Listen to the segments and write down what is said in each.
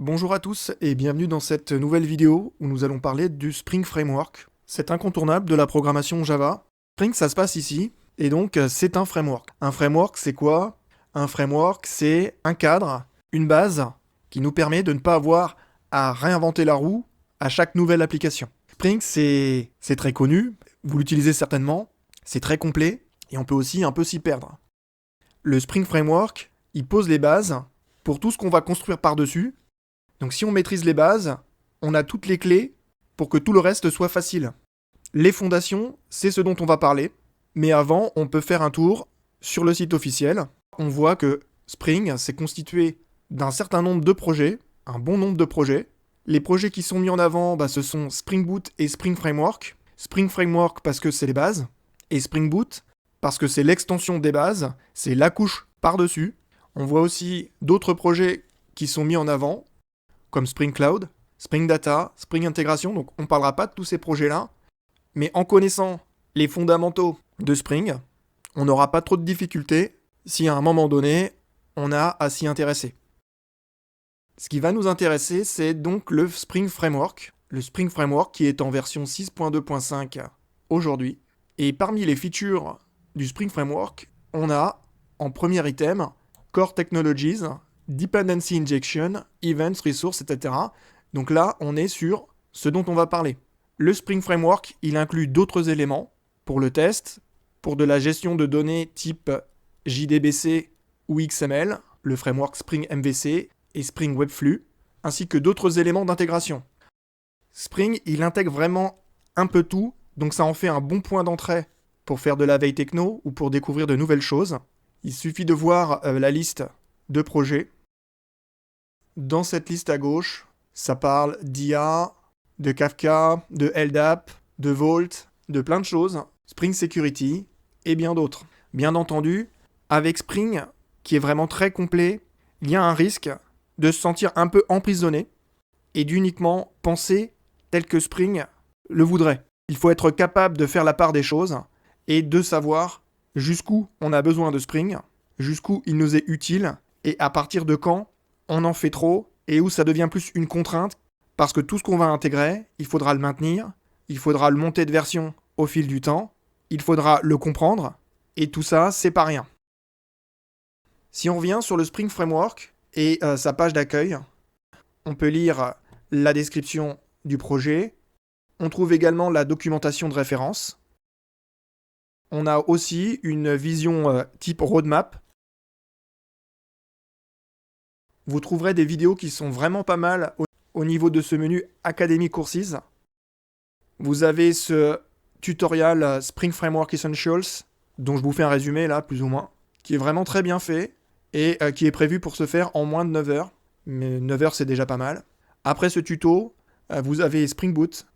Bonjour à tous et bienvenue dans cette nouvelle vidéo où nous allons parler du Spring Framework. C'est incontournable de la programmation Java. Spring, ça se passe ici, et donc c'est un framework. Un framework, c'est quoi? Un framework, c'est un cadre, une base qui nous permet de ne pas avoir à réinventer la roue à chaque nouvelle application. Spring, c'est très connu, vous l'utilisez certainement, c'est très complet, et on peut aussi un peu s'y perdre. Le Spring Framework, il pose les bases pour tout ce qu'on va construire par-dessus. Donc si on maîtrise les bases, on a toutes les clés pour que tout le reste soit facile. Les fondations, c'est ce dont on va parler, mais avant, on peut faire un tour sur le site officiel. On voit que Spring, c'est constitué d'un certain nombre de projets, un bon nombre de projets. Les projets qui sont mis en avant, ce sont Spring Boot et Spring Framework. Spring Framework parce que c'est les bases, et Spring Boot parce que c'est l'extension des bases, c'est la couche par-dessus. On voit aussi d'autres projets qui sont mis en avant, comme Spring Cloud, Spring Data, Spring Intégration, donc on ne parlera pas de tous ces projets-là, mais en connaissant les fondamentaux de Spring, on n'aura pas trop de difficultés si à un moment donné, on a à s'y intéresser. Ce qui va nous intéresser, c'est donc le Spring Framework qui est en version 6.2.5 aujourd'hui. Et parmi les features du Spring Framework, on a en premier item Core Technologies, Dependency Injection, Events, Resources, etc. Donc là, on est sur ce dont on va parler. Le Spring Framework, il inclut d'autres éléments pour le test, pour de la gestion de données type JDBC ou XML, le framework Spring MVC et Spring Webflow, ainsi que d'autres éléments d'intégration. Spring, il intègre vraiment un peu tout, donc ça en fait un bon point d'entrée pour faire de la veille techno ou pour découvrir de nouvelles choses. Il suffit de voir la liste de projets. Dans cette liste à gauche, ça parle d'IA, de Kafka, de LDAP, de Vault, de plein de choses, Spring Security et bien d'autres. Bien entendu, avec Spring, qui est vraiment très complet, il y a un risque de se sentir un peu emprisonné et d'uniquement penser tel que Spring le voudrait. Il faut être capable de faire la part des choses et de savoir jusqu'où on a besoin de Spring, jusqu'où il nous est utile et à partir de quand on en fait trop et où ça devient plus une contrainte parce que tout ce qu'on va intégrer, il faudra le maintenir, il faudra le monter de version au fil du temps, il faudra le comprendre et tout ça, c'est pas rien. Si on revient sur le Spring Framework et sa page d'accueil, on peut lire la description du projet, on trouve également la documentation de référence, on a aussi une vision type roadmap. Vous trouverez des vidéos qui sont vraiment pas mal au niveau de ce menu Academy Courses. Vous avez ce tutoriel Spring Framework Essentials, dont je vous fais un résumé là, plus ou moins, qui est vraiment très bien fait et qui est prévu pour se faire en moins de 9 heures. Mais 9 heures, c'est déjà pas mal. Après ce tuto, vous avez Spring Boot.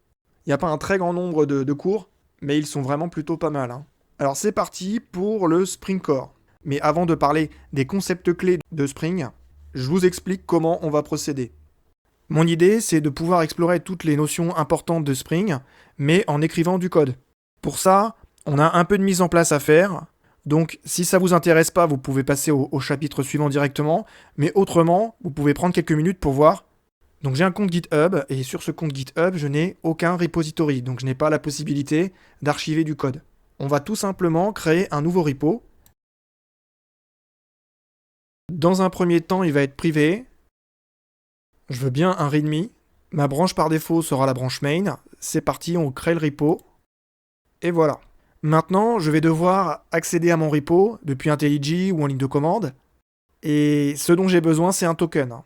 Il n'y a pas un très grand nombre de cours, mais ils sont vraiment plutôt pas mal. Alors c'est parti pour le Spring Core. Mais avant de parler des concepts clés de Spring, je vous explique comment on va procéder. Mon idée, c'est de pouvoir explorer toutes les notions importantes de Spring, mais en écrivant du code. Pour ça, on a un peu de mise en place à faire, donc si ça vous intéresse pas, vous pouvez passer au chapitre suivant directement, mais autrement, vous pouvez prendre quelques minutes pour voir. Donc j'ai un compte GitHub, et sur ce compte GitHub, je n'ai aucun repository, donc je n'ai pas la possibilité d'archiver du code. On va tout simplement créer un nouveau repo. Dans un premier temps, il va être privé. Je veux bien un README. Ma branche par défaut sera la branche main. C'est parti, on crée le repo. Et voilà. Maintenant, je vais devoir accéder à mon repo depuis IntelliJ ou en ligne de commande. Et ce dont j'ai besoin, c'est un token.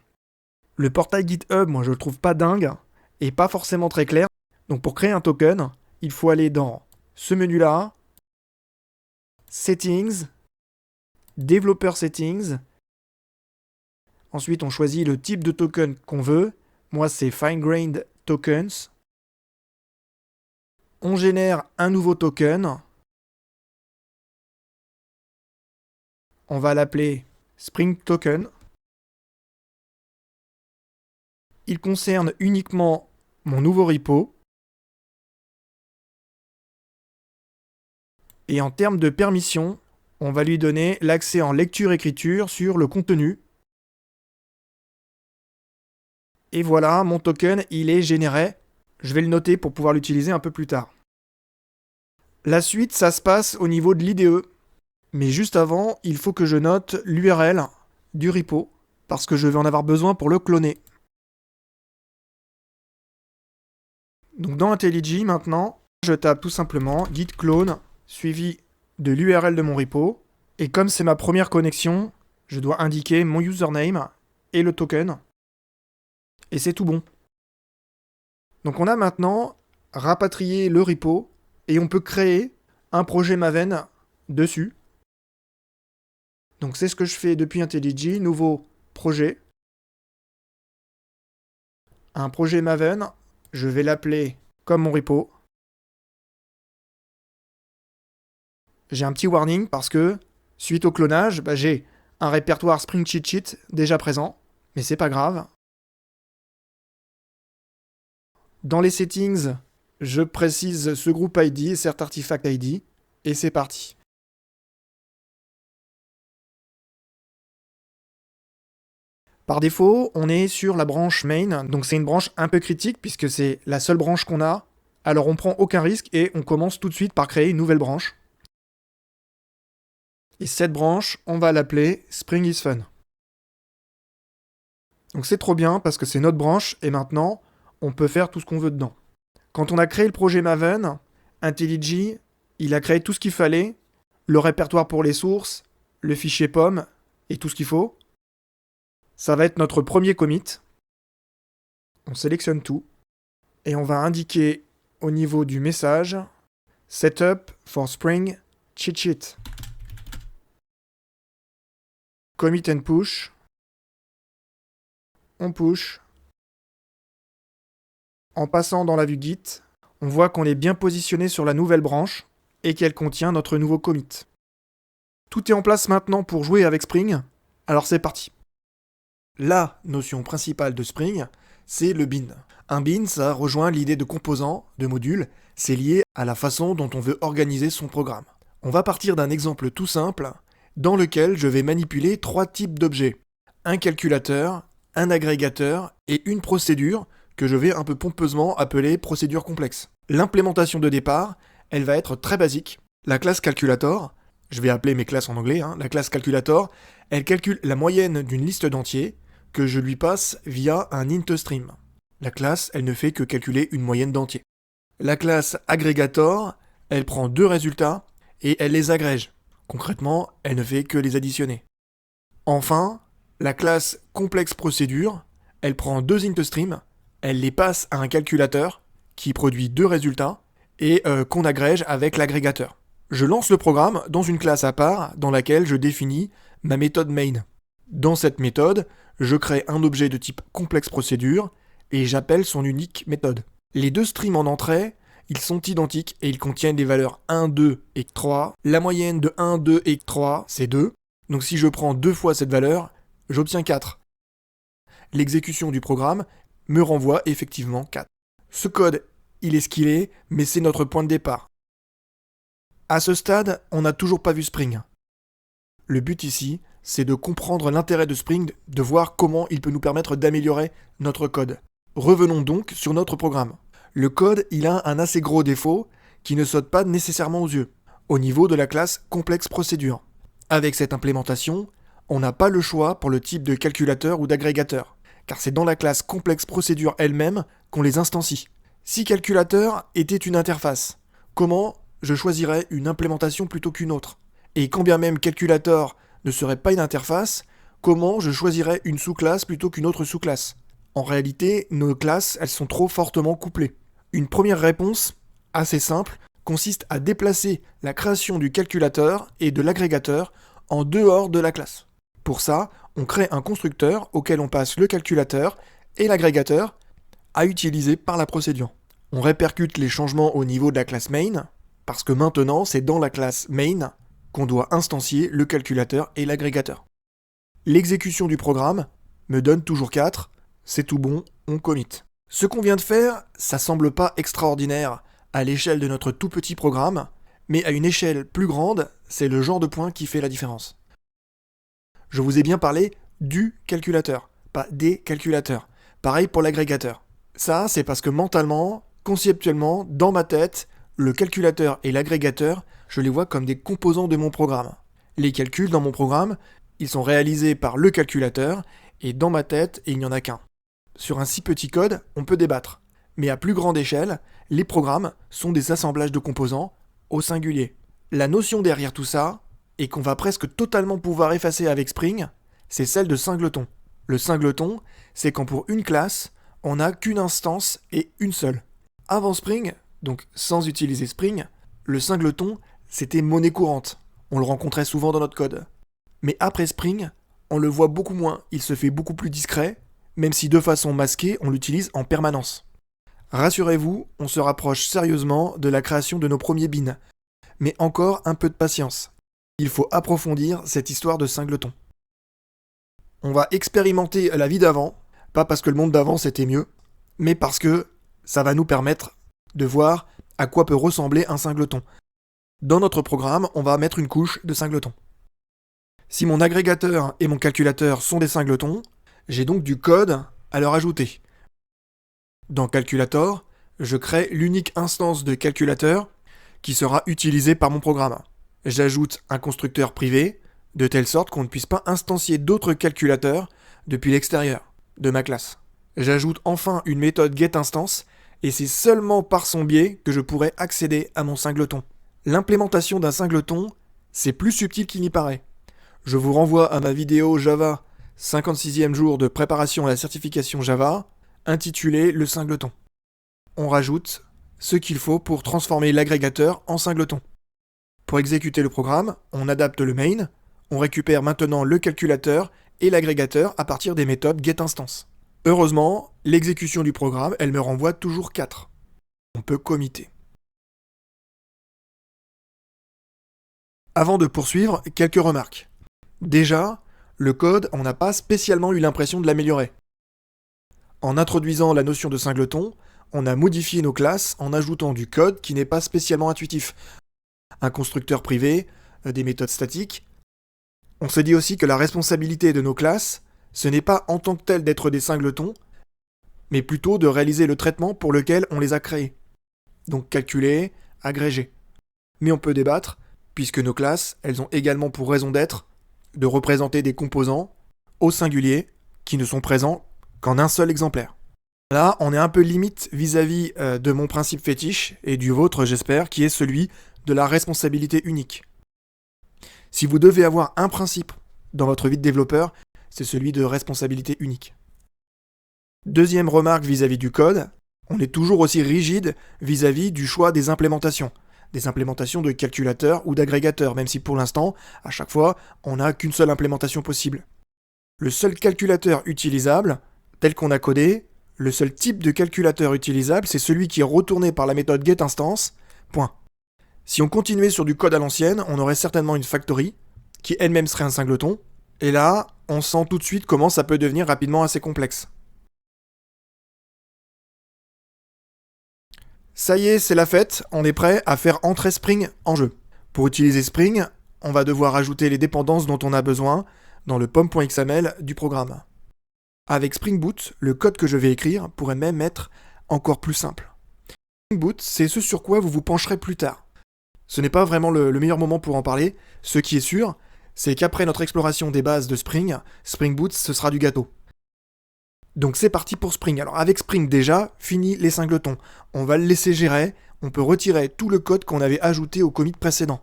Le portail GitHub, moi, je le trouve pas dingue et pas forcément très clair. Donc pour créer un token, il faut aller dans ce menu-là, Settings, Developer Settings. Ensuite, on choisit le type de token qu'on veut. Moi, c'est Fine-Grained Tokens. On génère un nouveau token. On va l'appeler Spring Token. Il concerne uniquement mon nouveau repo. Et en termes de permission, on va lui donner l'accès en lecture-écriture sur le contenu. Et voilà, mon token, il est généré. Je vais le noter pour pouvoir l'utiliser un peu plus tard. La suite, ça se passe au niveau de l'IDE. Mais juste avant, il faut que je note l'URL du repo, parce que je vais en avoir besoin pour le cloner. Donc dans IntelliJ, maintenant, je tape tout simplement git clone, suivi de l'URL de mon repo. Et comme c'est ma première connexion, je dois indiquer mon username et le token. Et c'est tout bon. Donc on a maintenant rapatrié le repo et on peut créer un projet Maven dessus. Donc c'est ce que je fais depuis IntelliJ, nouveau projet. Un projet Maven, je vais l'appeler comme mon repo. J'ai un petit warning parce que, suite au clonage, j'ai un répertoire Spring Cheat Sheet déjà présent, mais c'est pas grave. Dans les settings, je précise ce groupe ID et cet artifact ID, et c'est parti. Par défaut, on est sur la branche main, donc c'est une branche un peu critique puisque c'est la seule branche qu'on a. Alors on prend aucun risque et on commence tout de suite par créer une nouvelle branche. Et cette branche, on va l'appeler Spring is Fun. Donc c'est trop bien parce que c'est notre branche et maintenant, on peut faire tout ce qu'on veut dedans. Quand on a créé le projet Maven, IntelliJ, il a créé tout ce qu'il fallait, le répertoire pour les sources, le fichier POM et tout ce qu'il faut. Ça va être notre premier commit. On sélectionne tout et on va indiquer au niveau du message Setup for Spring Cheat Sheet. Commit and push. On push. En passant dans la vue Git, on voit qu'on est bien positionné sur la nouvelle branche et qu'elle contient notre nouveau commit. Tout est en place maintenant pour jouer avec Spring, alors c'est parti. La notion principale de Spring, c'est le bin. Un bin, ça rejoint l'idée de composant, de module, c'est lié à la façon dont on veut organiser son programme. On va partir d'un exemple tout simple, dans lequel je vais manipuler 3 types d'objets. Un calculateur, un agrégateur et une procédure que je vais un peu pompeusement appeler procédure complexe. L'implémentation de départ, elle va être très basique. La classe calculator, je vais appeler mes classes en anglais, la classe calculator, elle calcule la moyenne d'une liste d'entiers que je lui passe via un int stream. La classe, elle ne fait que calculer une moyenne d'entiers. La classe agrégator, elle prend 2 résultats et elle les agrège. Concrètement, elle ne fait que les additionner. Enfin, la classe complexe procédure, elle prend 2 int stream, elle les passe à un calculateur qui produit 2 résultats et qu'on agrège avec l'agrégateur. Je lance le programme dans une classe à part dans laquelle je définis ma méthode main. Dans cette méthode, je crée un objet de type complexe procédure et j'appelle son unique méthode. Les 2 streams en entrée, ils sont identiques et ils contiennent des valeurs 1, 2 et 3. La moyenne de 1, 2 et 3, c'est 2. Donc si je prends 2 fois cette valeur, j'obtiens 4. L'exécution du programme me renvoie effectivement 4. Ce code, il est ce qu'il est, mais c'est notre point de départ. À ce stade, on n'a toujours pas vu Spring. Le but ici, c'est de comprendre l'intérêt de Spring, de voir comment il peut nous permettre d'améliorer notre code. Revenons donc sur notre programme. Le code, il a un assez gros défaut qui ne saute pas nécessairement aux yeux, au niveau de la classe complexe procédure. Avec cette implémentation, on n'a pas le choix pour le type de calculateur ou d'agrégateur, car c'est dans la classe complexe procédure elle-même qu'on les instancie. Si calculateur était une interface, comment je choisirais une implémentation plutôt qu'une autre? Et quand bien même calculator ne serait pas une interface, comment je choisirais une sous-classe plutôt qu'une autre sous-classe? En réalité, nos classes, elles sont trop fortement couplées. Une première réponse, assez simple, consiste à déplacer la création du calculateur et de l'agrégateur en dehors de la classe. Pour ça, on crée un constructeur auquel on passe le calculateur et l'agrégateur à utiliser par la procédure. On répercute les changements au niveau de la classe main, parce que maintenant, c'est dans la classe main qu'on doit instancier le calculateur et l'agrégateur. L'exécution du programme me donne toujours 4, c'est tout bon, on commit. Ce qu'on vient de faire, ça semble pas extraordinaire à l'échelle de notre tout petit programme, mais à une échelle plus grande, c'est le genre de point qui fait la différence. Je vous ai bien parlé du calculateur, pas des calculateurs, Pareil pour l'agrégateur. Ça, c'est parce que mentalement, conceptuellement, dans ma tête, le calculateur et l'agrégateur, je les vois comme des composants de mon programme. Les calculs dans mon programme, ils sont réalisés par le calculateur, et dans ma tête, il n'y en a qu'un. Sur un si petit code, on peut débattre. Mais à plus grande échelle, les programmes sont des assemblages de composants au singulier. La notion derrière tout ça, et qu'on va presque totalement pouvoir effacer avec Spring, c'est celle de singleton. Le singleton, c'est quand pour une classe, on n'a qu'une instance et une seule. Avant Spring, donc sans utiliser Spring, le singleton, c'était monnaie courante. On le rencontrait souvent dans notre code. Mais après Spring, on le voit beaucoup moins, il se fait beaucoup plus discret, même si de façon masquée, on l'utilise en permanence. Rassurez-vous, on se rapproche sérieusement de la création de nos premiers beans. Mais encore un peu de patience. Il faut approfondir cette histoire de singleton. On va expérimenter la vie d'avant, pas parce que le monde d'avant c'était mieux, mais parce que ça va nous permettre de voir à quoi peut ressembler un singleton. Dans notre programme, on va mettre une couche de singletons. Si mon agrégateur et mon calculateur sont des singletons, j'ai donc du code à leur ajouter. Dans Calculator, je crée l'unique instance de calculateur qui sera utilisée par mon programme. J'ajoute un constructeur privé, de telle sorte qu'on ne puisse pas instancier d'autres calculateurs depuis l'extérieur de ma classe. J'ajoute enfin une méthode getInstance, et c'est seulement par son biais que je pourrai accéder à mon singleton. L'implémentation d'un singleton, c'est plus subtil qu'il n'y paraît. Je vous renvoie à ma vidéo Java 56e jour de préparation à la certification Java, intitulée Le singleton. On rajoute ce qu'il faut pour transformer l'agrégateur en singleton. Pour exécuter le programme, on adapte le main, on récupère maintenant le calculateur et l'agrégateur à partir des méthodes getInstance. Heureusement, l'exécution du programme, elle me renvoie toujours 4. On peut committer. Avant de poursuivre, quelques remarques. Déjà, le code, on n'a pas spécialement eu l'impression de l'améliorer. En introduisant la notion de singleton, on a modifié nos classes en ajoutant du code qui n'est pas spécialement intuitif. Un constructeur privé, des méthodes statiques. On s'est dit aussi que la responsabilité de nos classes, ce n'est pas en tant que tel d'être des singletons, mais plutôt de réaliser le traitement pour lequel on les a créés. Donc calculer, agréger. Mais on peut débattre, puisque nos classes, elles ont également pour raison d'être de représenter des composants au singulier qui ne sont présents qu'en un seul exemplaire. Là, on est un peu limite vis-à-vis de mon principe fétiche, et du vôtre j'espère, qui est celui de la responsabilité unique. Si vous devez avoir un principe dans votre vie de développeur, c'est celui de responsabilité unique. Deuxième remarque vis-à-vis du code, on est toujours aussi rigide vis-à-vis du choix des implémentations de calculateurs ou d'agrégateurs, même si pour l'instant, à chaque fois, on n'a qu'une seule implémentation possible. Le seul calculateur utilisable, tel qu'on a codé, le seul type de calculateur utilisable, c'est celui qui est retourné par la méthode getInstance, point. Si on continuait sur du code à l'ancienne, on aurait certainement une factory, qui elle-même serait un singleton, et là, on sent tout de suite comment ça peut devenir rapidement assez complexe. Ça y est, c'est la fête, on est prêt à faire entrer Spring en jeu. Pour utiliser Spring, on va devoir ajouter les dépendances dont on a besoin dans le pom.xml du programme. Avec Spring Boot, le code que je vais écrire pourrait même être encore plus simple. Spring Boot, c'est ce sur quoi vous vous pencherez plus tard. Ce n'est pas vraiment le meilleur moment pour en parler, ce qui est sûr, c'est qu'après notre exploration des bases de Spring, Spring Boot, ce sera du gâteau. Donc c'est parti pour Spring. Alors avec Spring déjà, fini les singletons. On va le laisser gérer, on peut retirer tout le code qu'on avait ajouté au commit précédent.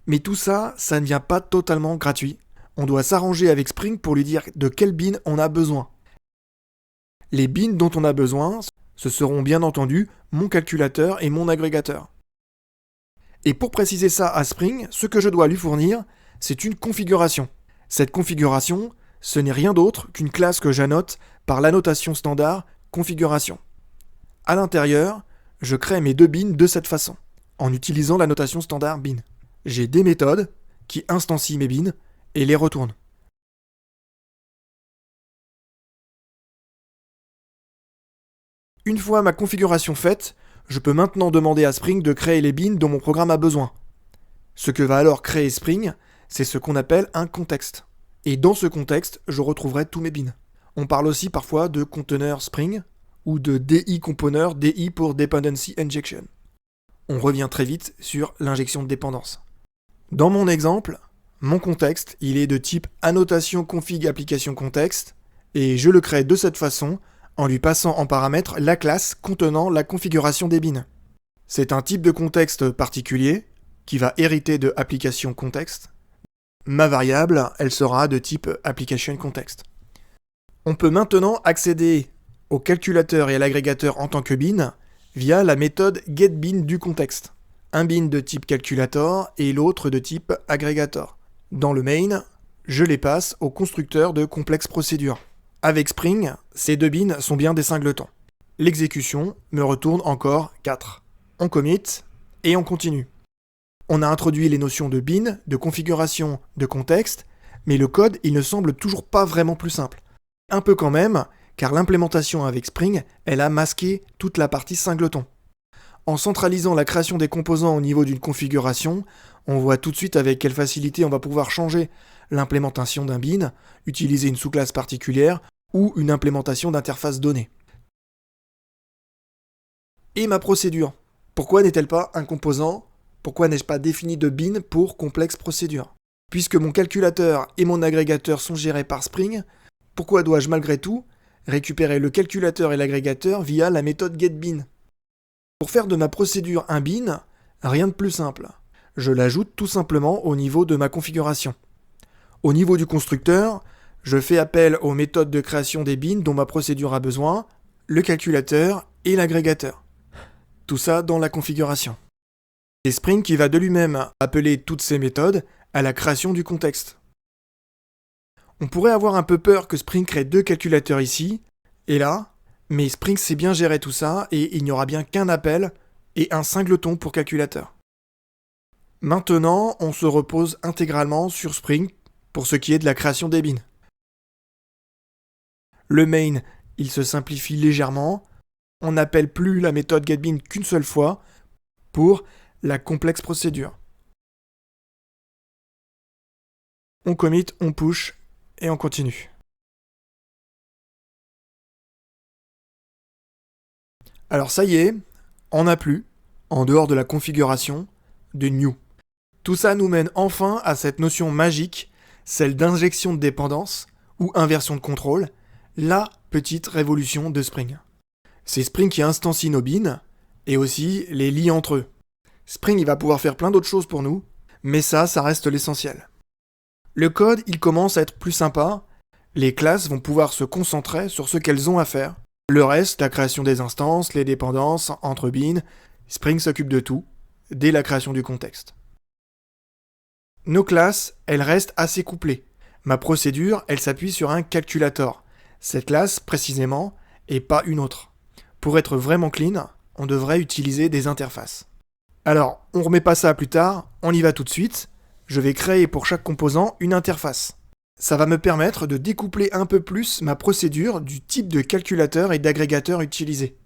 Mais tout ça, ça ne vient pas totalement gratuit. On doit s'arranger avec Spring pour lui dire de quel bean on a besoin. Les beans dont on a besoin, ce seront bien entendu mon calculateur et mon agrégateur. Et pour préciser ça à Spring, ce que je dois lui fournir, c'est une configuration. Cette configuration, ce n'est rien d'autre qu'une classe que j'annote par l'annotation standard configuration. À l'intérieur, je crée mes deux beans de cette façon, en utilisant la notation standard bean. J'ai des méthodes qui instancient mes beans et les retournent. Une fois ma configuration faite, je peux maintenant demander à Spring de créer les beans dont mon programme a besoin. Ce que va alors créer Spring, c'est ce qu'on appelle un contexte. Et dans ce contexte, je retrouverai tous mes beans. On parle aussi parfois de conteneur Spring ou de DI component, DI pour Dependency Injection. On revient très vite sur l'injection de dépendance. Dans mon exemple, mon contexte, il est de type annotation config application contexte et je le crée de cette façon en lui passant en paramètre la classe contenant la configuration des bins. C'est un type de contexte particulier qui va hériter de application contexte. Ma variable, elle sera de type application context. On peut maintenant accéder au calculateur et à l'agrégateur en tant que bin via la méthode getBin du contexte. Un bin de type calculator et l'autre de type agrégator. Dans le main, je les passe au constructeur de complexe procédure. Avec Spring, ces deux bins sont bien des singletons. L'exécution me retourne encore 4. On commit et on continue. On a introduit les notions de bin, de configuration, de contexte, mais le code, il ne semble toujours pas vraiment plus simple. Un peu quand même, car l'implémentation avec Spring, elle a masqué toute la partie singleton. En centralisant la création des composants au niveau d'une configuration, on voit tout de suite avec quelle facilité on va pouvoir changer l'implémentation d'un bin, utiliser une sous-classe particulière ou une implémentation d'interface donnée. Et ma procédure, pourquoi n'est-elle pas un composant ? Pourquoi n'ai-je pas défini de bin pour complexe procédure ? Puisque mon calculateur et mon agrégateur sont gérés par Spring, pourquoi dois-je malgré tout récupérer le calculateur et l'agrégateur via la méthode getBin ? Pour faire de ma procédure un bin, rien de plus simple. Je l'ajoute tout simplement au niveau de ma configuration. Au niveau du constructeur, je fais appel aux méthodes de création des bins dont ma procédure a besoin, le calculateur et l'agrégateur. Tout ça dans la configuration. C'est Spring qui va de lui-même appeler toutes ces méthodes à la création du contexte. On pourrait avoir un peu peur que Spring crée deux calculateurs ici et là, mais Spring sait bien gérer tout ça et il n'y aura bien qu'un appel et un singleton pour calculateur. Maintenant, on se repose intégralement sur Spring pour ce qui est de la création des bins. Le main, il se simplifie légèrement. On n'appelle plus la méthode getBin qu'une seule fois pour la complexe procédure. On commit, on push et on continue. Alors ça y est, on n'a plus, en dehors de la configuration, de new. Tout ça nous mène enfin à cette notion magique, celle d'injection de dépendance ou inversion de contrôle, la petite révolution de Spring. C'est Spring qui instancie nos bins et aussi les lie entre eux. Spring il va pouvoir faire plein d'autres choses pour nous, mais ça reste l'essentiel. Le code, il commence à être plus sympa, les classes vont pouvoir se concentrer sur ce qu'elles ont à faire. Le reste, la création des instances, les dépendances, entre bins, Spring s'occupe de tout, dès la création du contexte. Nos classes, elles restent assez couplées. Ma procédure, elle s'appuie sur un calculator. Cette classe, précisément, et pas une autre. Pour être vraiment clean, on devrait utiliser des interfaces. Alors, on remet pas ça à plus tard, on y va tout de suite. Je vais créer pour chaque composant une interface. Ça va me permettre de découpler un peu plus ma procédure du type de calculateur et d'agrégateur utilisé.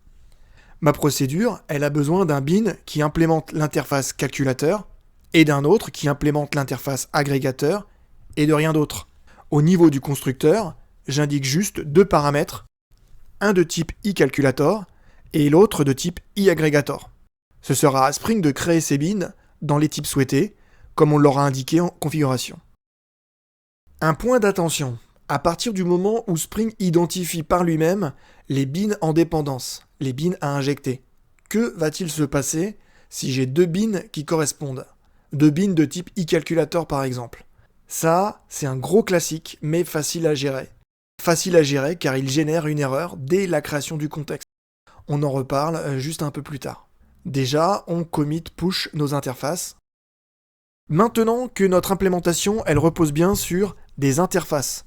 Ma procédure, elle a besoin d'un bin qui implémente l'interface calculateur et d'un autre qui implémente l'interface agrégateur et de rien d'autre. Au niveau du constructeur, j'indique juste deux paramètres, un de type iCalculator et l'autre de type iAggregator. Ce sera à Spring de créer ces bins dans les types souhaités, comme on l'aura indiqué en configuration. Un point d'attention, à partir du moment où Spring identifie par lui-même les bins en dépendance, les bins à injecter, que va-t-il se passer si j'ai deux bins qui correspondent ? Deux bins de type iCalculator par exemple. Ça, c'est un gros classique, mais facile à gérer. Facile à gérer car il génère une erreur dès la création du contexte. On en reparle juste un peu plus tard. Déjà, on commit push nos interfaces. Maintenant que notre implémentation, elle repose bien sur des interfaces,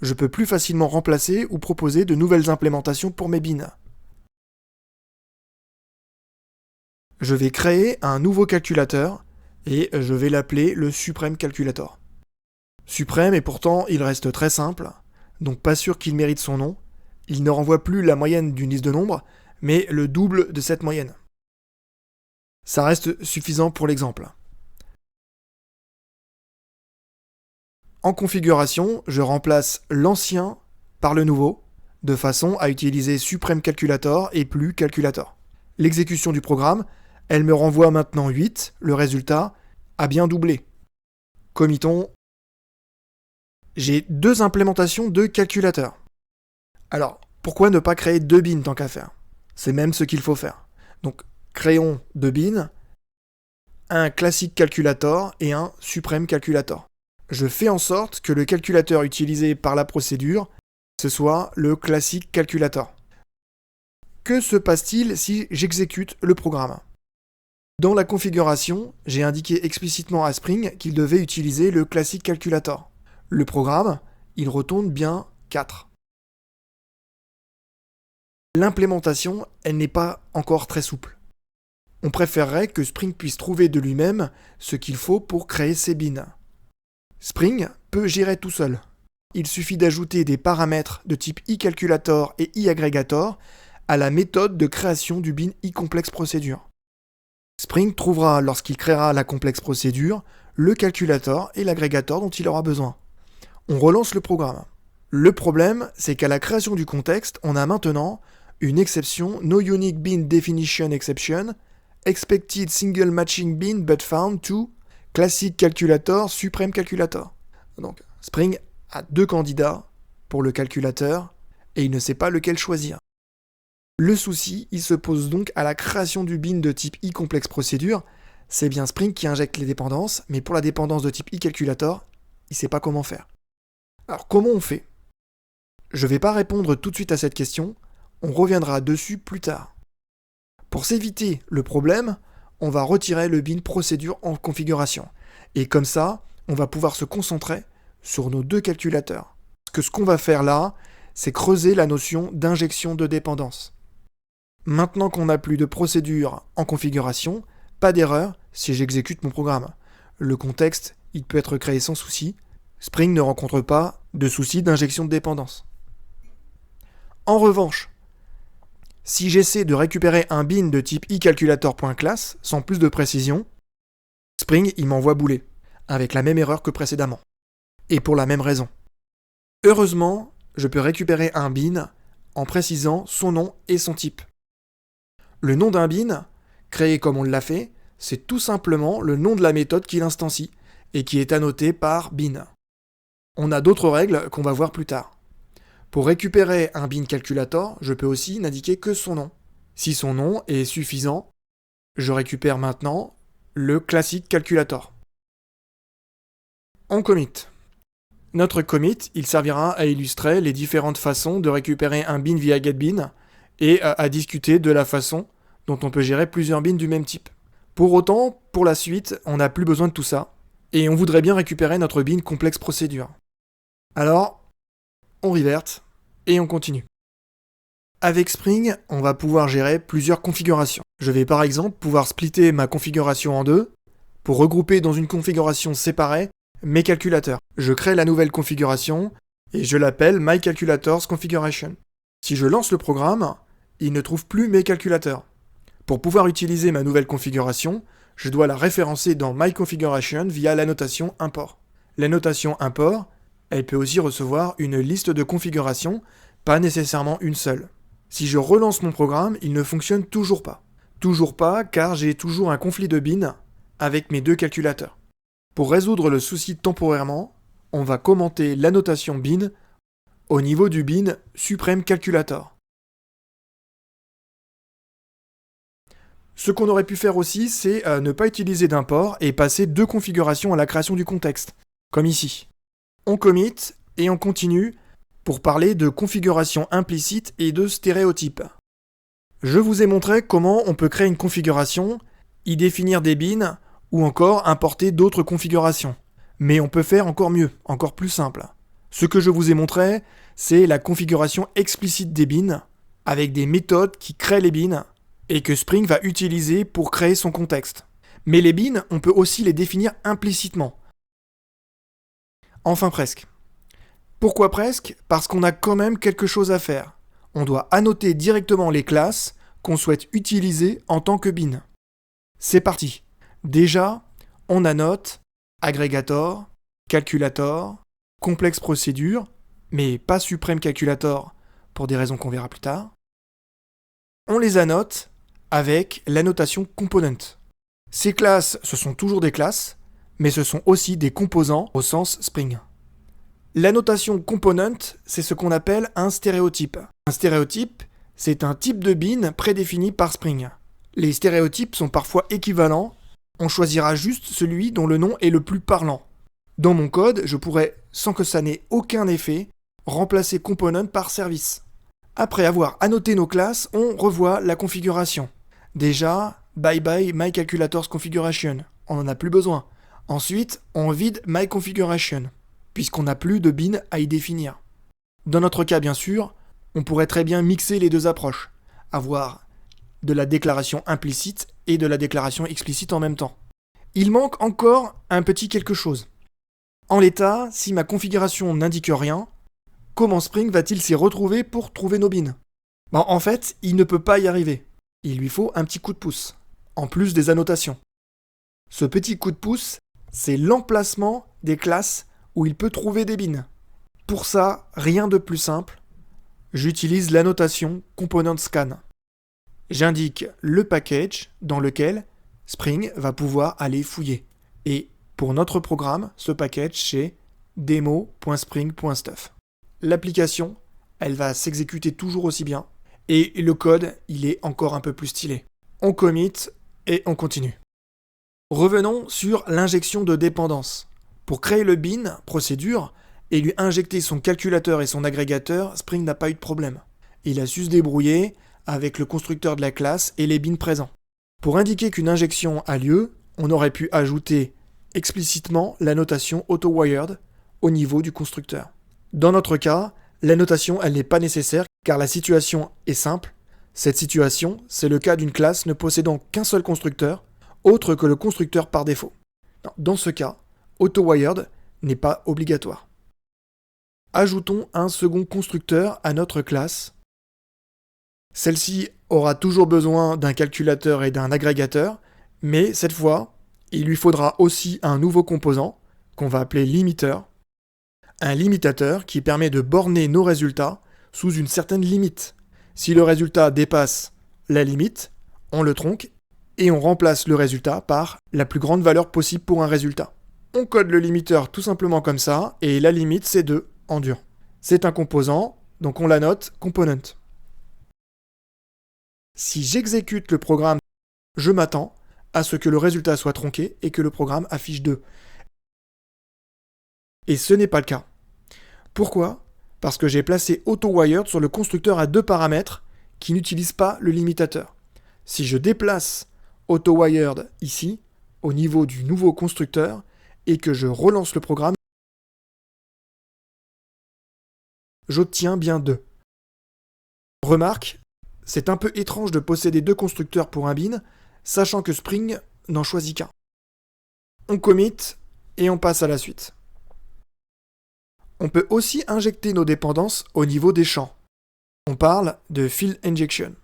je peux plus facilement remplacer ou proposer de nouvelles implémentations pour mes bins. Je vais créer un nouveau calculateur et je vais l'appeler le Supreme Calculator. Suprême et pourtant il reste très simple, donc pas sûr qu'il mérite son nom. Il ne renvoie plus la moyenne d'une liste de nombres, mais le double de cette moyenne. Ça reste suffisant pour l'exemple. En configuration, je remplace l'ancien par le nouveau, de façon à utiliser Supreme Calculator et plus Calculator. L'exécution du programme, elle me renvoie maintenant 8, le résultat a bien doublé. Committons. J'ai 2 implémentations de calculateur. Alors, pourquoi ne pas créer 2 bins tant qu'à faire? C'est même ce qu'il faut faire. Donc, créons 2 bins, un classique calculator et un Supreme Calculator. Je fais en sorte que le calculateur utilisé par la procédure, ce soit le classique calculator. Que se passe-t-il si j'exécute le programme? Dans la configuration, j'ai indiqué explicitement à Spring qu'il devait utiliser le classique calculator. Le programme, il retourne bien 4. L'implémentation, elle n'est pas encore très souple. On préférerait que Spring puisse trouver de lui-même ce qu'il faut pour créer ses bins. Spring peut gérer tout seul. Il suffit d'ajouter des paramètres de type iCalculator et iAggregator à la méthode de création du bin iComplexeProcedure. Spring trouvera, lorsqu'il créera la complexe procédure, le calculator et l'agrégateur dont il aura besoin. On relance le programme. Le problème, c'est qu'à la création du contexte, on a maintenant une exception No Unique Bin Definition Exception, Expected Single Matching Bin but found to Classic Calculator, Supreme Calculator. Donc, Spring a 2 candidats pour le calculateur et il ne sait pas lequel choisir. Le souci, il se pose donc à la création du bin de type iComplexeProcedure. C'est bien Spring qui injecte les dépendances, mais pour la dépendance de type iCalculator, il ne sait pas comment faire. Alors comment on fait? Je ne vais pas répondre tout de suite à cette question, on reviendra dessus plus tard. Pour s'éviter le problème, on va retirer le bin procédure en configuration. Et comme ça, on va pouvoir se concentrer sur nos 2 calculateurs. Parce que ce qu'on va faire là, c'est creuser la notion d'injection de dépendance. Maintenant qu'on n'a plus de procédure en configuration, pas d'erreur si j'exécute mon programme. Le contexte, il peut être créé sans souci. Spring ne rencontre pas de souci d'injection de dépendance. En revanche, si j'essaie de récupérer un bin de type iCalculator.class sans plus de précision, Spring il m'envoie bouler, avec la même erreur que précédemment. Et pour la même raison. Heureusement, je peux récupérer un bin en précisant son nom et son type. Le nom d'un bin, créé comme on l'a fait, c'est tout simplement le nom de la méthode qui l'instancie et qui est annoté par bin. On a d'autres règles qu'on va voir plus tard. Pour récupérer un bin calculator, je peux aussi n'indiquer que son nom. Si son nom est suffisant, je récupère maintenant le classique calculator. On commit. Notre commit, il servira à illustrer les différentes façons de récupérer un bin via getBin et à discuter de la façon dont on peut gérer plusieurs bins du même type. Pour autant, pour la suite, on n'a plus besoin de tout ça, et on voudrait bien récupérer notre bin complexe procédure. Alors, on revert, et on continue. Avec Spring, on va pouvoir gérer plusieurs configurations. Je vais par exemple pouvoir splitter ma configuration en 2, pour regrouper dans une configuration séparée mes calculateurs. Je crée la nouvelle configuration, et je l'appelle MyCalculators Configuration. Si je lance le programme, il ne trouve plus mes calculateurs. Pour pouvoir utiliser ma nouvelle configuration, je dois la référencer dans MyConfiguration via l'annotation import. L'annotation import, elle peut aussi recevoir une liste de configurations, pas nécessairement une seule. Si je relance mon programme, il ne fonctionne toujours pas. Toujours pas car j'ai toujours un conflit de bins avec mes 2 calculateurs. Pour résoudre le souci temporairement, on va commenter l'annotation bin au niveau du bin Supreme Calculator. Ce qu'on aurait pu faire aussi, c'est ne pas utiliser d'import et passer 2 configurations à la création du contexte, comme ici. On commit et on continue pour parler de configuration implicite et de stéréotypes. Je vous ai montré comment on peut créer une configuration, y définir des bins ou encore importer d'autres configurations. Mais on peut faire encore mieux, encore plus simple. Ce que je vous ai montré, c'est la configuration explicite des bins avec des méthodes qui créent les bins et que Spring va utiliser pour créer son contexte. Mais les bins, on peut aussi les définir implicitement. Enfin presque. Pourquoi presque? Parce qu'on a quand même quelque chose à faire. On doit annoter directement les classes qu'on souhaite utiliser en tant que bin. C'est parti. Déjà, on annote Aggregator, Calculator, complexe procedure, mais pas suprême calculator pour des raisons qu'on verra plus tard. On les annote avec l'annotation component. Ces classes, ce sont toujours des classes, mais ce sont aussi des composants au sens Spring. L'annotation component, c'est ce qu'on appelle un stéréotype. Un stéréotype, c'est un type de bin prédéfini par Spring. Les stéréotypes sont parfois équivalents, on choisira juste celui dont le nom est le plus parlant. Dans mon code, je pourrais, sans que ça n'ait aucun effet, remplacer component par service. Après avoir annoté nos classes, on revoit la configuration. Déjà, bye bye myCalculators configuration, on n'en a plus besoin. Ensuite, on vide myConfiguration, puisqu'on n'a plus de bin à y définir. Dans notre cas, bien sûr, on pourrait très bien mixer les deux approches, avoir de la déclaration implicite et de la déclaration explicite en même temps. Il manque encore un petit quelque chose. En l'état, si ma configuration n'indique rien, comment Spring va-t-il s'y retrouver pour trouver nos bins ? En fait, il ne peut pas y arriver. Il lui faut un petit coup de pouce, en plus des annotations. Ce petit coup de pouce, c'est l'emplacement des classes où il peut trouver des bins. Pour ça, rien de plus simple, j'utilise l'annotation component_scan. J'indique le package dans lequel Spring va pouvoir aller fouiller. Et pour notre programme, ce package, c'est demo.spring.stuff. L'application, elle va s'exécuter toujours aussi bien. Et le code, il est encore un peu plus stylé. On commit et on continue. Revenons sur l'injection de dépendance. Pour créer le bin, procédure, et lui injecter son calculateur et son agrégateur, Spring n'a pas eu de problème. Il a su se débrouiller avec le constructeur de la classe et les bins présents. Pour indiquer qu'une injection a lieu, on aurait pu ajouter explicitement la notation AutoWired au niveau du constructeur. Dans notre cas, la notation elle n'est pas nécessaire car la situation est simple. Cette situation, c'est le cas d'une classe ne possédant qu'un seul constructeur, autre que le constructeur par défaut. Dans ce cas, AutoWired n'est pas obligatoire. Ajoutons un second constructeur à notre classe. Celle-ci aura toujours besoin d'un calculateur et d'un agrégateur, mais cette fois, il lui faudra aussi un nouveau composant, qu'on va appeler limiteur. Un limitateur qui permet de borner nos résultats sous une certaine limite. Si le résultat dépasse la limite, on le tronque et on remplace le résultat par la plus grande valeur possible pour un résultat. On code le limiteur tout simplement comme ça, et la limite c'est 2 en dur. C'est un composant, donc on l'annote component. Si j'exécute le programme, je m'attends à ce que le résultat soit tronqué et que le programme affiche 2. Et ce n'est pas le cas. Pourquoi ? Parce que j'ai placé AutoWired sur le constructeur à 2 paramètres qui n'utilisent pas le limitateur. Si je déplace AutoWired ici, au niveau du nouveau constructeur, et que je relance le programme, j'obtiens bien 2. Remarque, c'est un peu étrange de posséder 2 constructeurs pour un bin, sachant que Spring n'en choisit qu'un. On commit et on passe à la suite. On peut aussi injecter nos dépendances au niveau des champs. On parle de field injection.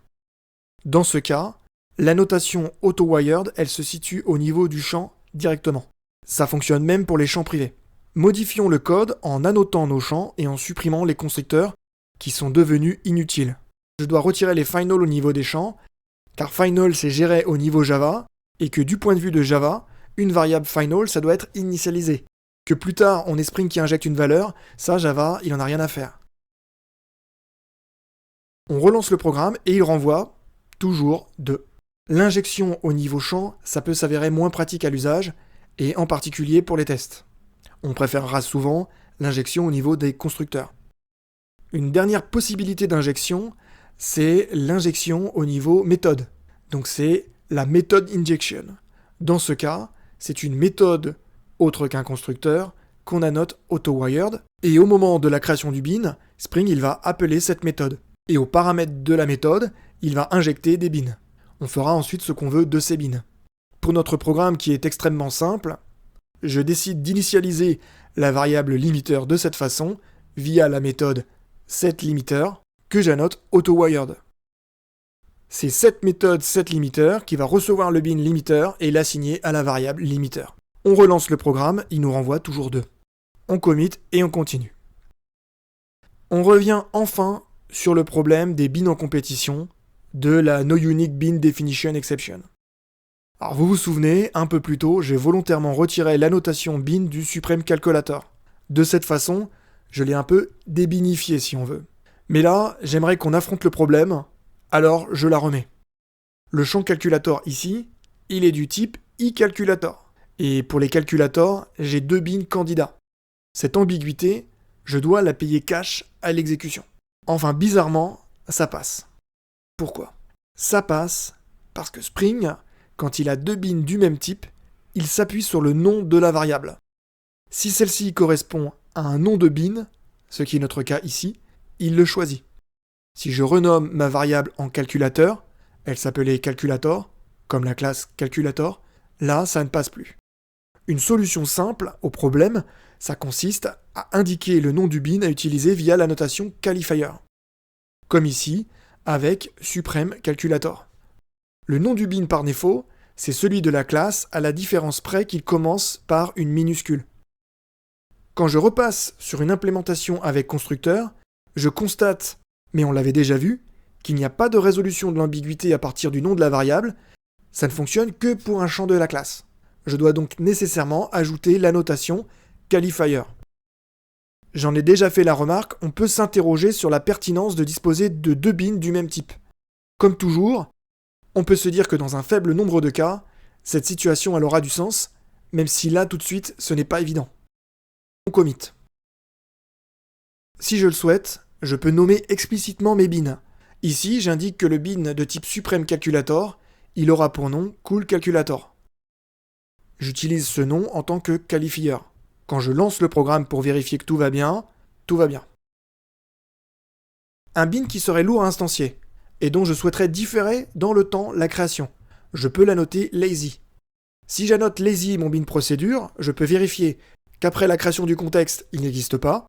Dans ce cas, la notation AutoWired, elle se situe au niveau du champ directement. Ça fonctionne même pour les champs privés. Modifions le code en annotant nos champs et en supprimant les constructeurs qui sont devenus inutiles. Je dois retirer les final au niveau des champs, car final c'est géré au niveau Java, et que du point de vue de Java, une variable final ça doit être initialisé. Que plus tard on ait Spring qui injecte une valeur, ça Java il en a rien à faire. On relance le programme et il renvoie toujours 2. L'injection au niveau champ, ça peut s'avérer moins pratique à l'usage, et en particulier pour les tests. On préférera souvent l'injection au niveau des constructeurs. Une dernière possibilité d'injection, c'est l'injection au niveau méthode. Donc c'est la method injection. Dans ce cas, c'est une méthode autre qu'un constructeur qu'on annote AutoWired, et au moment de la création du bin, Spring il va appeler cette méthode. Et aux paramètres de la méthode, il va injecter des bins. On fera ensuite ce qu'on veut de ces bins. Pour notre programme qui est extrêmement simple, je décide d'initialiser la variable limiteur de cette façon via la méthode setLimiteur que j'annote AutoWired. C'est cette méthode setLimiteur qui va recevoir le bin limiteur et l'assigner à la variable limiteur. On relance le programme, il nous renvoie toujours 2. On commit et on continue. On revient enfin sur le problème des bins en compétition de la No Unique Bin Definition Exception. Alors vous vous souvenez, un peu plus tôt, j'ai volontairement retiré l'annotation bin du Supreme Calculator. De cette façon, je l'ai un peu débinifié si on veut. Mais là, j'aimerais qu'on affronte le problème, alors je la remets. Le champ calculator ici, il est du type iCalculator. Et pour les calculators, j'ai 2 bins candidats. Cette ambiguïté, je dois la payer cash à l'exécution. Enfin, bizarrement, ça passe. Pourquoi ? Ça passe parce que Spring, quand il a 2 bins du même type, il s'appuie sur le nom de la variable. Si celle-ci correspond à un nom de bin, ce qui est notre cas ici, il le choisit. Si je renomme ma variable en calculateur, elle s'appelait calculator, comme la classe calculator, là ça ne passe plus. Une solution simple au problème, ça consiste à indiquer le nom du bin à utiliser via la notation qualifier. Comme ici, avec Supreme Calculator. Le nom du bin par défaut, c'est celui de la classe à la différence près qu'il commence par une minuscule. Quand je repasse sur une implémentation avec constructeur, je constate, mais on l'avait déjà vu, qu'il n'y a pas de résolution de l'ambiguïté à partir du nom de la variable, ça ne fonctionne que pour un champ de la classe. Je dois donc nécessairement ajouter la notation qualifier. J'en ai déjà fait la remarque, on peut s'interroger sur la pertinence de disposer de 2 bins du même type. Comme toujours, on peut se dire que dans un faible nombre de cas, cette situation elle aura du sens, même si là tout de suite ce n'est pas évident. On commit. Si je le souhaite, je peux nommer explicitement mes bins. Ici, j'indique que le bin de type Supreme Calculator, il aura pour nom Cool Calculator. J'utilise ce nom en tant que qualifier. Quand je lance le programme pour vérifier que tout va bien, tout va bien. Un bin qui serait lourd à instancier, et dont je souhaiterais différer dans le temps la création. Je peux l'annoter lazy. Si j'annote lazy mon bin procédure, je peux vérifier qu'après la création du contexte, il n'existe pas.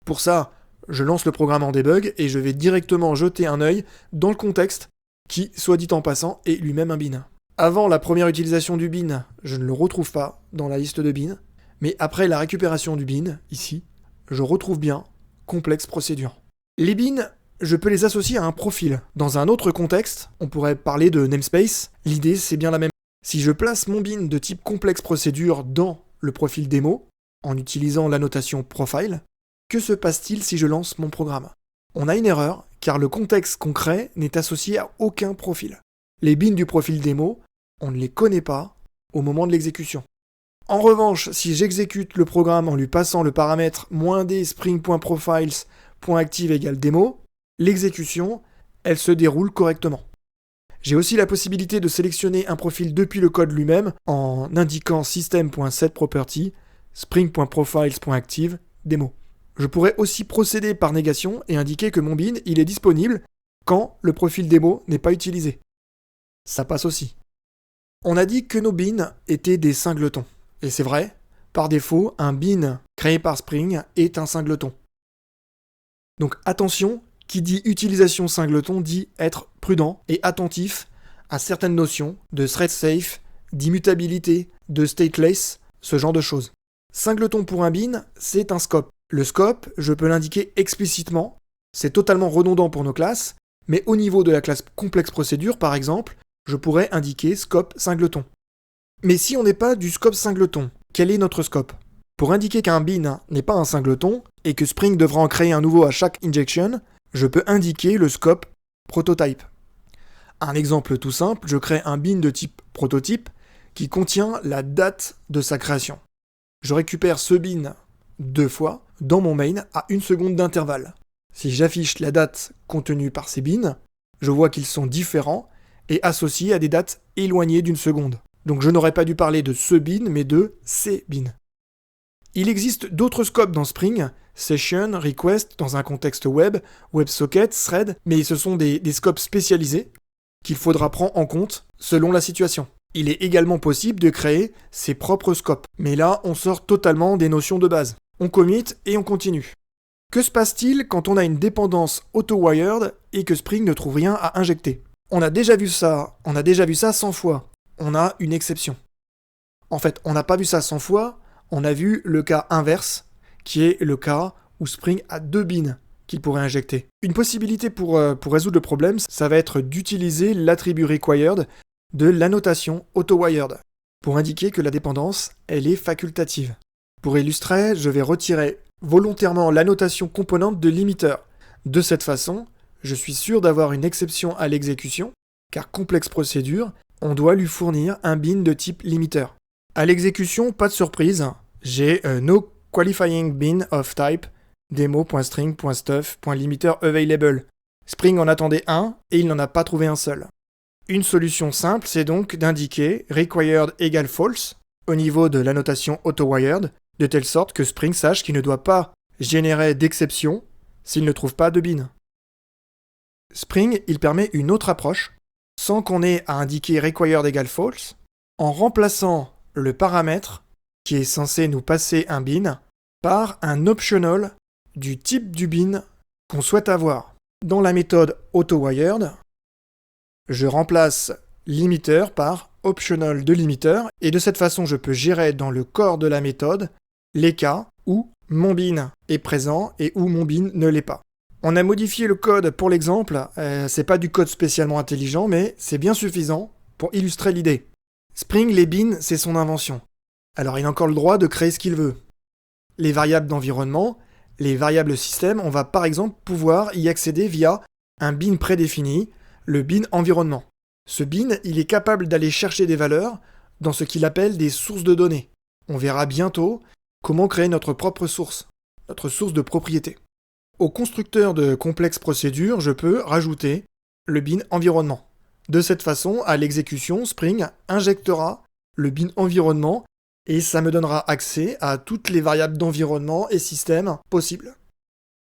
Pour ça, je lance le programme en debug et je vais directement jeter un œil dans le contexte qui, soit dit en passant, est lui-même un bin. Avant la première utilisation du bin, je ne le retrouve pas dans la liste de bins, mais après la récupération du bin, ici, je retrouve bien complexe procédure. Les bins, je peux les associer à un profil. Dans un autre contexte, on pourrait parler de namespace, l'idée c'est bien la même. Si je place mon bin de type complexe procédure dans le profil démo, en utilisant la notation profile, que se passe-t-il si je lance mon programme ? On a une erreur, car le contexte qu'on crée n'est associé à aucun profil. Les bins du profil démo, on ne les connaît pas au moment de l'exécution. En revanche, si j'exécute le programme en lui passant le paramètre -d spring.profiles.active égale démo, l'exécution, elle se déroule correctement. J'ai aussi la possibilité de sélectionner un profil depuis le code lui-même en indiquant system.setProperty spring.profiles.active démo. Je pourrais aussi procéder par négation et indiquer que mon bin il est disponible quand le profil démo n'est pas utilisé. Ça passe aussi. On a dit que nos bins étaient des singletons. Et c'est vrai, par défaut, un bin créé par Spring est un singleton. Donc attention, qui dit utilisation singleton dit être prudent et attentif à certaines notions de thread safe, d'immutabilité, de stateless, ce genre de choses. Singleton pour un bin, c'est un scope. Le scope, je peux l'indiquer explicitement, c'est totalement redondant pour nos classes, mais au niveau de la classe complexe procédure, par exemple, je pourrais indiquer scope singleton. Mais si on n'est pas du scope singleton, quel est notre scope ? Pour indiquer qu'un bin n'est pas un singleton, et que Spring devra en créer un nouveau à chaque injection, je peux indiquer le scope prototype. Un exemple tout simple, je crée un bin de type prototype qui contient la date de sa création. Je récupère ce bin 2 fois dans mon main à 1 seconde d'intervalle. Si j'affiche la date contenue par ces bins, je vois qu'ils sont différents et associés à des dates éloignées d'1 seconde. Donc je n'aurais pas dû parler de ce bin, mais de ces bins. Il existe d'autres scopes dans Spring, Session, Request, dans un contexte web, WebSocket, Thread, mais ce sont des scopes spécialisés qu'il faudra prendre en compte selon la situation. Il est également possible de créer ses propres scopes, mais là on sort totalement des notions de base. On commit et on continue. Que se passe-t-il quand on a une dépendance auto-wired et que Spring ne trouve rien à injecter ? On a déjà vu ça 100 fois. On a une exception. En fait, on n'a pas vu ça 100 fois, on a vu le cas inverse, qui est le cas où Spring a 2 bins qu'il pourrait injecter. Une possibilité pour résoudre le problème, ça va être d'utiliser l'attribut required de l'annotation autowired pour indiquer que la dépendance, elle est facultative. Pour illustrer, je vais retirer volontairement l'annotation composante de limiteur. De cette façon, je suis sûr d'avoir une exception à l'exécution, car complexe procédure, on doit lui fournir un bin de type limiteur. À l'exécution, pas de surprise, j'ai no qualifying bin of type demo.string.stuff.limiter_available. Spring en attendait un et il n'en a pas trouvé un seul. Une solution simple, c'est donc d'indiquer required égale false au niveau de l'annotation autowired, de telle sorte que Spring sache qu'il ne doit pas générer d'exception s'il ne trouve pas de bin. Spring, il permet une autre approche, sans qu'on ait à indiquer required égale false, en remplaçant le paramètre qui est censé nous passer un bin par un optional du type du bin qu'on souhaite avoir. Dans la méthode autowired, je remplace limiteur par optional de limiteur, et de cette façon je peux gérer dans le corps de la méthode les cas où mon bin est présent et où mon bin ne l'est pas. On a modifié le code pour l'exemple, c'est pas du code spécialement intelligent, mais c'est bien suffisant pour illustrer l'idée. Spring, les bins, c'est son invention. Alors il a encore le droit de créer ce qu'il veut. Les variables d'environnement, les variables système, on va par exemple pouvoir y accéder via un bin prédéfini, le bin environnement. Ce bin, il est capable d'aller chercher des valeurs dans ce qu'il appelle des sources de données. On verra bientôt comment créer notre propre source de propriété. Au constructeur de complexe procédure, je peux rajouter le bin environnement. De cette façon, à l'exécution, Spring injectera le bin environnement et ça me donnera accès à toutes les variables d'environnement et système possibles.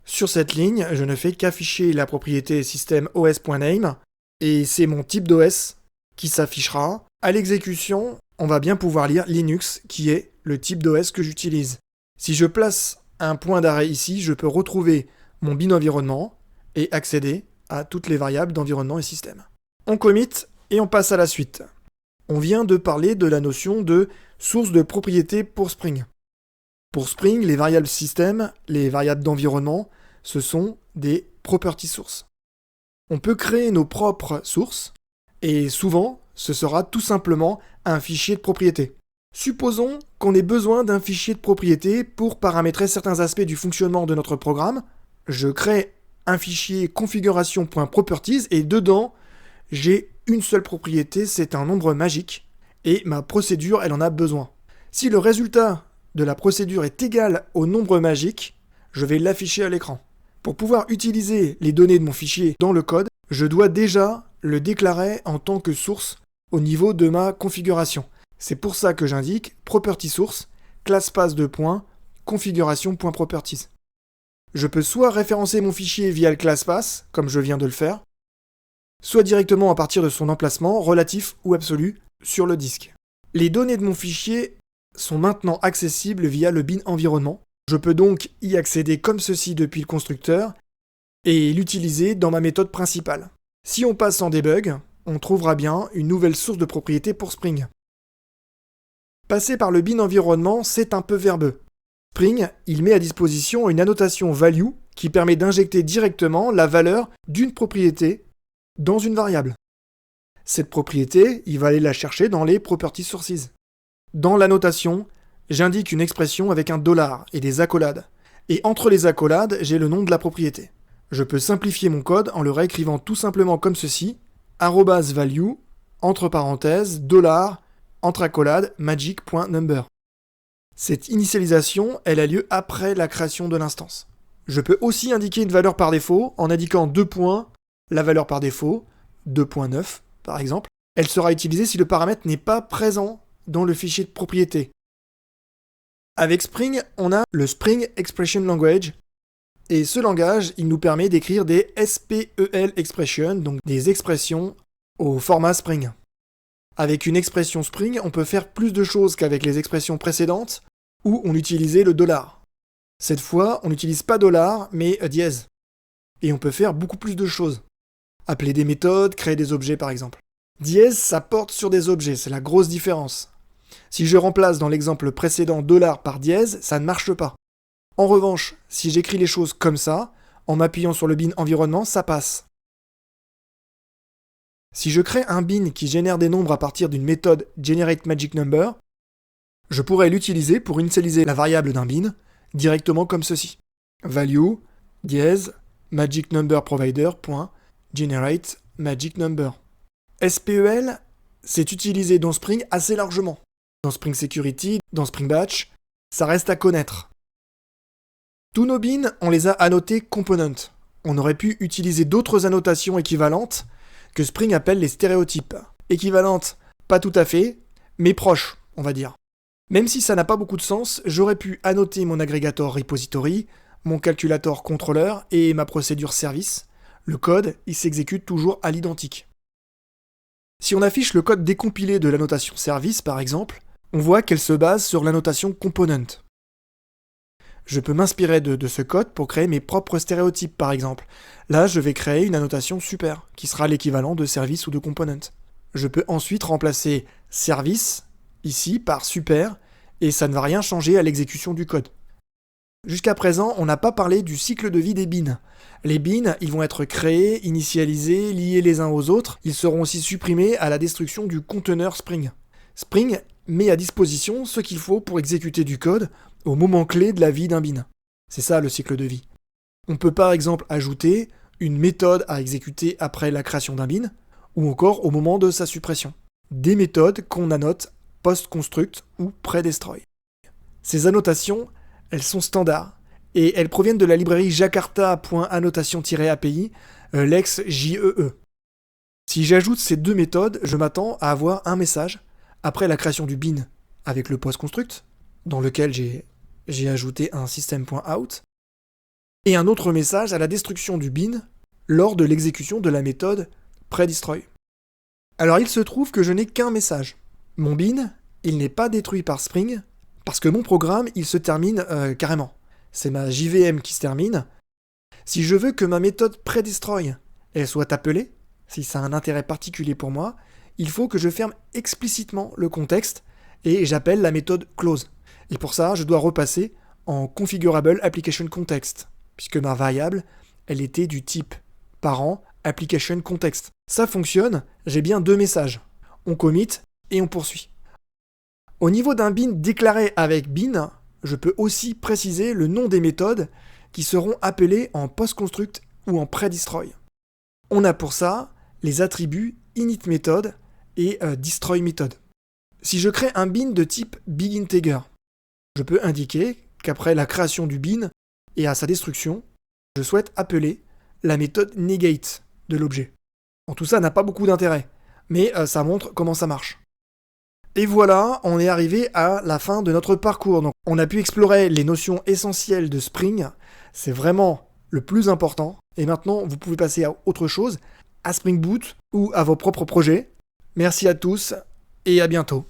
Sur cette ligne, je ne fais qu'afficher la propriété système os.name et c'est mon type d'OS qui s'affichera. À l'exécution, on va bien pouvoir lire Linux qui est le type d'OS que j'utilise. Si je place un point d'arrêt ici, je peux retrouver mon bin environnement et accéder à toutes les variables d'environnement et système. On commit et on passe à la suite. On vient de parler de la notion de source de propriété pour Spring. Pour Spring, les variables système, les variables d'environnement, ce sont des property sources. On peut créer nos propres sources et souvent, ce sera tout simplement un fichier de propriété. Supposons qu'on ait besoin d'un fichier de propriété pour paramétrer certains aspects du fonctionnement de notre programme. Je crée un fichier configuration.properties et dedans, j'ai une seule propriété, c'est un nombre magique, et ma procédure, elle en a besoin. Si le résultat de la procédure est égal au nombre magique, je vais l'afficher à l'écran. Pour pouvoir utiliser les données de mon fichier dans le code, je dois déjà le déclarer en tant que source au niveau de ma configuration. C'est pour ça que j'indique property source, classe pass de points, configuration.properties. Je peux soit référencer mon fichier via le class pass, comme je viens de le faire, soit directement à partir de son emplacement, relatif ou absolu, sur le disque. Les données de mon fichier sont maintenant accessibles via le bin environnement. Je peux donc y accéder comme ceci depuis le constructeur et l'utiliser dans ma méthode principale. Si on passe en debug, on trouvera bien une nouvelle source de propriété pour Spring. Passer par le bin environnement, c'est un peu verbeux. Spring, il met à disposition une annotation value qui permet d'injecter directement la valeur d'une propriété dans une variable. Cette propriété, il va aller la chercher dans les property sources. Dans l'annotation, j'indique une expression avec un dollar et des accolades. Et entre les accolades, j'ai le nom de la propriété. Je peux simplifier mon code en le réécrivant tout simplement comme ceci, @value, entre parenthèses, dollar, entre accolades, magic.number. Cette initialisation, elle a lieu après la création de l'instance. Je peux aussi indiquer une valeur par défaut en indiquant 2 points, la valeur par défaut, 2.9 par exemple. Elle sera utilisée si le paramètre n'est pas présent dans le fichier de propriété. Avec Spring, on a le Spring Expression Language, et ce langage, il nous permet d'écrire des SPEL expressions, donc des expressions au format Spring. Avec une expression Spring, on peut faire plus de choses qu'avec les expressions précédentes, où on utilisait le dollar. Cette fois, on n'utilise pas dollar, mais dièse. Et on peut faire beaucoup plus de choses. Appeler des méthodes, créer des objets par exemple. Dièse, ça porte sur des objets, c'est la grosse différence. Si je remplace dans l'exemple précédent dollar par dièse, ça ne marche pas. En revanche, si j'écris les choses comme ça, en m'appuyant sur le bin environnement, ça passe. Si je crée un bin qui génère des nombres à partir d'une méthode GenerateMagicNumber, je pourrais l'utiliser pour initialiser la variable d'un bin directement comme ceci. Value dièse magicNumberProvider.GenerateMagicNumber. SPEL, c'est utilisé dans Spring assez largement. Dans Spring Security, dans Spring Batch, ça reste à connaître. Tous nos bins, on les a annotés component. On aurait pu utiliser d'autres annotations équivalentes que Spring appelle les stéréotypes. Équivalentes, pas tout à fait, mais proches, on va dire. Même si ça n'a pas beaucoup de sens, j'aurais pu annoter mon agrégateur repository, mon calculator contrôleur et ma procédure service. Le code, il s'exécute toujours à l'identique. Si on affiche le code décompilé de l'annotation service, par exemple, on voit qu'elle se base sur l'annotation component. Je peux m'inspirer de ce code pour créer mes propres stéréotypes, par exemple. Là, je vais créer une annotation super, qui sera l'équivalent de service ou de component. Je peux ensuite remplacer service, ici, par super, et ça ne va rien changer à l'exécution du code. Jusqu'à présent, on n'a pas parlé du cycle de vie des bins. Les bins, ils vont être créés, initialisés, liés les uns aux autres. Ils seront aussi supprimés à la destruction du conteneur Spring. Spring met à disposition ce qu'il faut pour exécuter du code au moment clé de la vie d'un bin. C'est ça le cycle de vie. On peut par exemple ajouter une méthode à exécuter après la création d'un bin, ou encore au moment de sa suppression. Des méthodes qu'on annote post-construct ou pré-destroy. Ces annotations, elles sont standards, et elles proviennent de la librairie jakarta.annotation-api, l'ex JEE. Si j'ajoute ces deux méthodes, je m'attends à avoir un message après la création du bin avec le post-construct, dans lequel j'ai ajouté un system.out, et un autre message à la destruction du bin lors de l'exécution de la méthode pré-destroy. Alors il se trouve que je n'ai qu'un message. Mon bin, il n'est pas détruit par Spring, parce que mon programme, il se termine carrément. C'est ma JVM qui se termine. Si je veux que ma méthode pré-destroy, elle soit appelée, si ça a un intérêt particulier pour moi, il faut que je ferme explicitement le contexte et j'appelle la méthode close. Et pour ça, je dois repasser en configurable application context, puisque ma variable, elle était du type parent application context. Ça fonctionne, j'ai bien deux messages. On commit et on poursuit. Au niveau d'un bin déclaré avec bin, je peux aussi préciser le nom des méthodes qui seront appelées en post-construct ou en pré-destroy. On a pour ça les attributs initMethod et destroyMethod. Si je crée un bin de type bigInteger, je peux indiquer qu'après la création du bin et à sa destruction, je souhaite appeler la méthode negate de l'objet. Bon, tout ça n'a pas beaucoup d'intérêt, mais ça montre comment ça marche. Et voilà, on est arrivé à la fin de notre parcours. Donc, on a pu explorer les notions essentielles de Spring. C'est vraiment le plus important. Et maintenant, vous pouvez passer à autre chose, à Spring Boot ou à vos propres projets. Merci à tous et à bientôt.